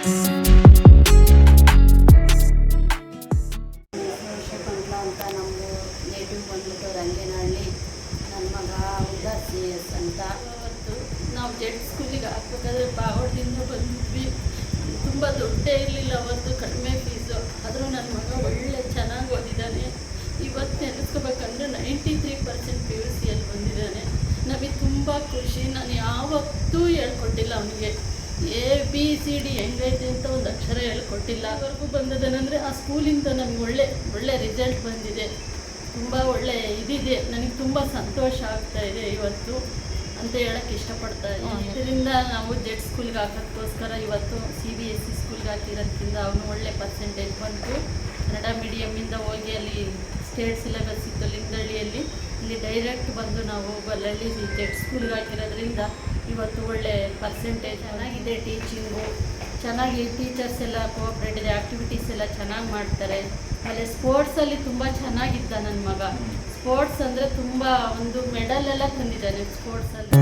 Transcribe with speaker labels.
Speaker 1: ಅಂತ ನಮ್ಮದು ನೇಟಿವ್ ಬಂದ್ಬಿಟ್ಟು ರಂಗೇನಹಳ್ಳಿ. ನನ್ನ ಮಗ ಉದಾಸ್ CS ಅಂತ. ಅವತ್ತು ನಾವು ಜೆಡ್ ಸ್ಕೂಲಿಗೆ ಹಾಕ್ಬೇಕಾದ್ರೆ ಬಾವಡದಿಂದ ಬಂದಿದ್ವಿ. ತುಂಬ ದುಡ್ಡೇ ಇರಲಿಲ್ಲ, ಅವತ್ತು ಕಡಿಮೆ ಫೀಸು. ಆದರೂ ನನ್ನ ಮಗ ಒಳ್ಳೆ ಚೆನ್ನಾಗಿ ಓದಿದ್ದಾನೆ. ಇವತ್ತು ನೆನೆಸ್ಕೋಬೇಕಂದ್ರೆ 93% PUCಯಲ್ಲಿ ಬಂದಿದ್ದಾನೆ. ನಮಗೆ ತುಂಬ ಖುಷಿ. ನಾನು ಯಾವತ್ತೂ ಹೇಳ್ಕೊಟ್ಟಿಲ್ಲ ಅವನಿಗೆ ABCD ಹೆಂಗೈತೆ ಅಂತ ಒಂದು ಅಕ್ಷರ ಹೇಳ್ಕೊಟ್ಟಿಲ್ಲ. ಅವರೆಗೂ ಬಂದಿದ್ದಾನಂದರೆ ಆ ಸ್ಕೂಲಿಂದ ನಮ್ಗೆ ಒಳ್ಳೆ ರಿಸಲ್ಟ್ ಬಂದಿದೆ. ತುಂಬ ಒಳ್ಳೆ ಇದಿದೆ. ನನಗೆ ತುಂಬ ಸಂತೋಷ ಆಗ್ತಾಯಿದೆ ಇವತ್ತು ಅಂತ ಹೇಳೋಕ್ಕೆ ಇಷ್ಟಪಡ್ತಾ ಇದ್ದೀನಿ. ಇದರಿಂದ ನಾವು ಜೆಡ್ ಸ್ಕೂಲ್ಗೆ ಹಾಕೋಕ್ಕೋಸ್ಕರ ಇವತ್ತು CBSE ಸ್ಕೂಲ್ಗೆ ಹಾಕಿರೋದ್ರಿಂದ ಅವನು ಒಳ್ಳೆ ಪರ್ಸೆಂಟೇಜ್ ಬಂತು. ಕನ್ನಡ ಮೀಡಿಯಮಿಂದ ಹೋಗಿ ಅಲ್ಲಿ ಸ್ಟೇಟ್ ಸಿಲೆಬಸ್ ಇತ್ತು ಲಿಂಗದಳ್ಳಿಯಲ್ಲಿ. ಇಲ್ಲಿ ಡೈರೆಕ್ಟ್ ಬಂದು ನಾವು ಬಲ್ಲಳ್ಳಿ ಜೆಡ್ ಸ್ಕೂಲ್ಗೆ ಹಾಕಿರೋದ್ರಿಂದ ಇವತ್ತು ಒಳ್ಳೆ ಪರ್ಸೆಂಟೇಜ್ ಚೆನ್ನಾಗಿದೆ. ಟೀಚಿಂಗು ಚೆನ್ನಾಗಿ, ಟೀಚರ್ಸ್ ಎಲ್ಲ ಕೋಆಪ್ರೇಟಿವ್ ಆ್ಯಕ್ಟಿವಿಟೀಸ್ ಎಲ್ಲ ಚೆನ್ನಾಗಿ ಮಾಡ್ತಾರೆ. ಆಮೇಲೆ ಸ್ಪೋರ್ಟ್ಸಲ್ಲಿ ತುಂಬ ಚೆನ್ನಾಗಿದ್ದ ನನ್ನ ಮಗ. ಸ್ಪೋರ್ಟ್ಸ್ ಅಂದರೆ ತುಂಬ ಒಂದು ಮೆಡಲ್ ಎಲ್ಲ ತಂದಿದ್ದಾನೆ ಸ್ಪೋರ್ಟ್ಸಲ್ಲಿ.